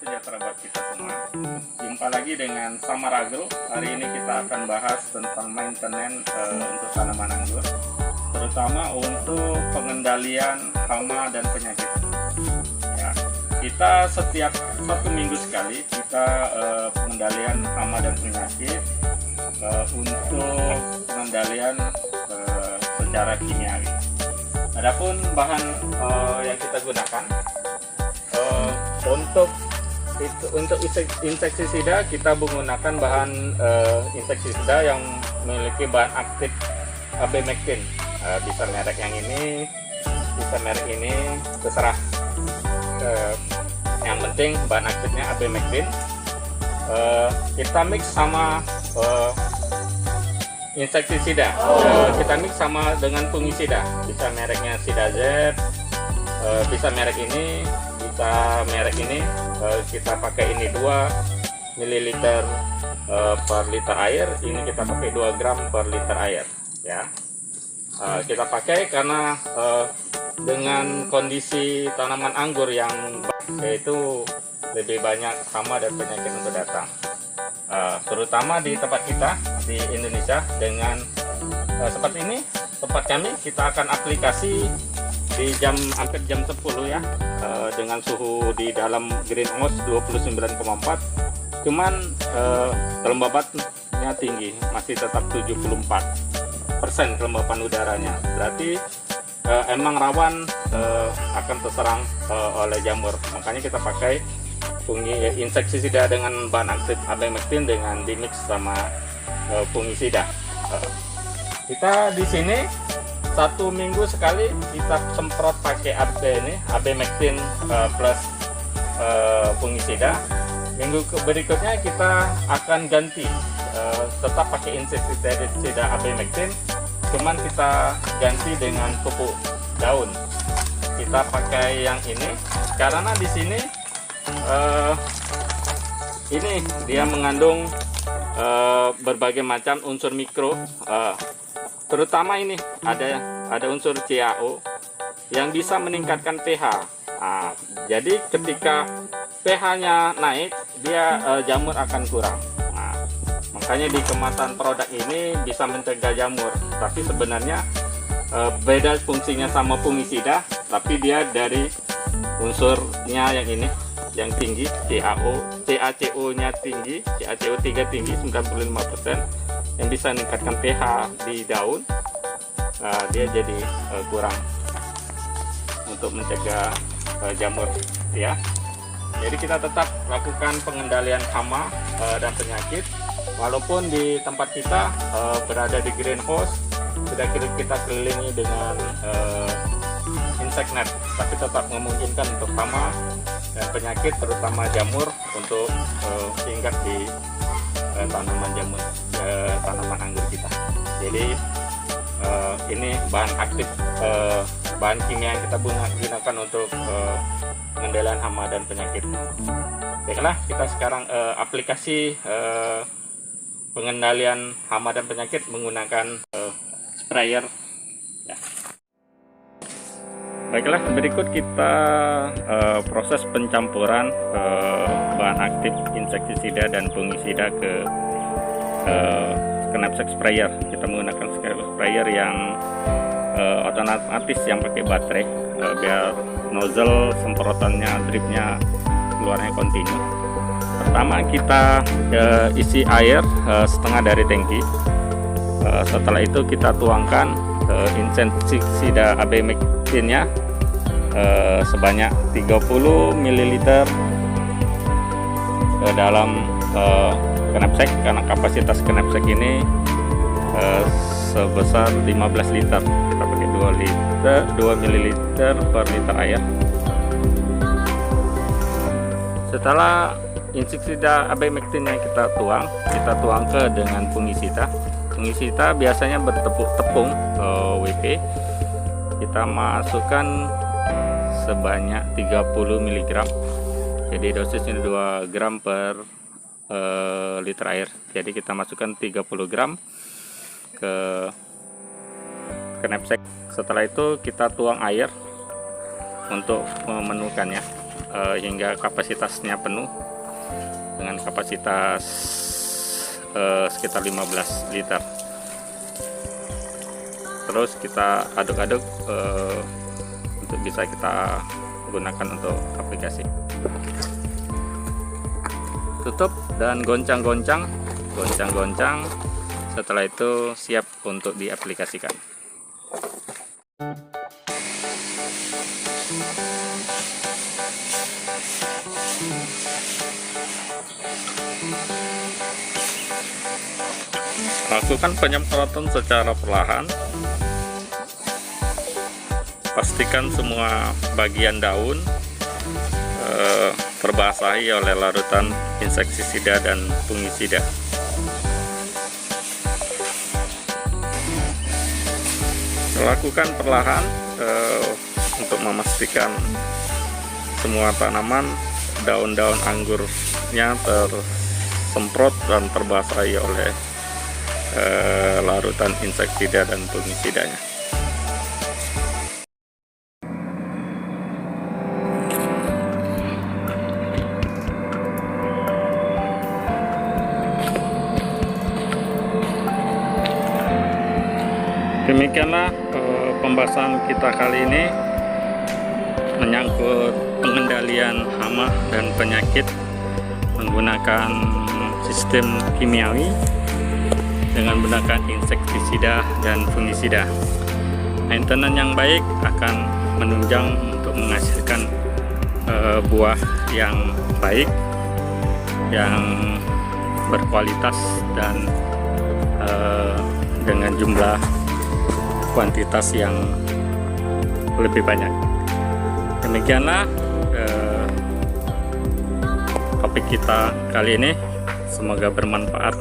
sejahtera buat kita semua. Jumpa lagi dengan Samaragro. Hari ini kita akan bahas tentang maintenance untuk tanaman anggur, terutama untuk pengendalian hama dan penyakit. Ya, kita setiap 1 minggu sekali kita pengendalian hama dan penyakit untuk pengendalian secara kimiawi. Adapun bahan yang kita gunakan untuk insektisida, kita menggunakan bahan insektisida yang memiliki bahan aktif abemectin. Bisa merek yang ini, bisa merek ini, terserah. Yang penting bahan aktifnya abemectin. Kita mix sama insektisida, kita mix sama dengan fungisida. Bisa mereknya Sidazet, bisa merek ini, bisa merek ini. Kita pakai ini 2 ml per liter air, ini kita pakai 2 gram per liter air ya. Kita pakai karena dengan kondisi tanaman anggur yang yaitu lebih banyak hama dan penyakit untuk datang, terutama di tempat kita di Indonesia. Dengan seperti ini tempat kami, kita akan aplikasi di hampir jam 10 ya, dengan suhu di dalam greenhouse 29,4, cuman kelembabannya tinggi, masih tetap 74% kelembaban udaranya. Berarti emang rawan akan terserang oleh jamur. Makanya kita pakai insektisida dengan bahan aktif abemectin dengan dimix sama fungisida. Kita di sini 1 minggu sekali kita semprot pakai abemectin plus fungisida. Minggu berikutnya kita akan ganti, tetap pakai insektisida abemectin, cuman kita ganti dengan pupuk daun. Kita pakai yang ini karena di sini ini dia mengandung berbagai macam unsur mikro, terutama ini ada unsur CaO yang bisa meningkatkan pH. Jadi ketika pH-nya naik, dia jamur akan kurang. Makanya di kemasan produk ini bisa mencegah jamur, tapi sebenarnya beda fungsinya sama fungisida, tapi dia dari unsurnya yang ini yang tinggi, CaCO-nya tinggi, CaCO3 tinggi 95%, yang bisa meningkatkan pH di daun. Dia jadi kurang untuk mencegah jamur ya. Jadi kita tetap lakukan pengendalian hama dan penyakit, walaupun di tempat kita berada di greenhouse, sudah kita kelilingi dengan insect net, tapi tetap memungkinkan untuk hama dan penyakit, terutama jamur, untuk hinggap di tanaman jamur, tanaman anggur kita. Jadi ini bahan aktif, bahan kimia yang kita gunakan untuk pengendalian hama dan penyakit. Baiklah, kita sekarang aplikasi pengendalian hama dan penyakit menggunakan sprayer ya. Baiklah, berikut kita proses pencampuran bahan aktif insektisida dan fungisida ke knapsack sprayer. Kita menggunakan sprayer yang otomatis yang pakai baterai, biar nozzle semprotannya, dripnya keluarnya kontinu. Pertama kita isi air setengah dari tangki. Setelah itu kita tuangkan insektisida abemectinnya sebanyak 30 ml ke dalam knapsack, karena kapasitas knapsack ini sebesar 15 liter. Kita pakai 2 ml per liter air. Setelah insektisida abemectin yang kita tuang ke dengan fungisida. Fungisida biasanya bertepung WP. Kita masukkan sebanyak 30 mg. Jadi dosisnya 2 gram per liter air. Jadi kita masukkan 30 gram ke knapsack. Setelah itu kita tuang air untuk memenuhkannya. hingga kapasitasnya penuh dengan kapasitas sekitar 15 liter. Terus kita aduk-aduk untuk bisa kita gunakan untuk aplikasi. Tutup dan goncang-goncang. Setelah itu siap untuk diaplikasikan. Lakukan penyemprotan secara perlahan. Pastikan semua bagian daun terbasahi oleh larutan insektisida dan fungisida. Lakukan perlahan untuk memastikan semua tanaman, daun-daun anggurnya tersemprot dan terbasahi oleh larutan insektisida dan fungisidanya. Demikianlah pembahasan kita kali ini menyangkut pengendalian hama dan penyakit menggunakan sistem kimiawi dengan menggunakan insektisida dan fungisida. Maintenance yang baik akan menunjang untuk menghasilkan buah yang baik, yang berkualitas dan dengan jumlah kuantitas yang lebih banyak. Demikianlah topik kita kali ini, semoga bermanfaat.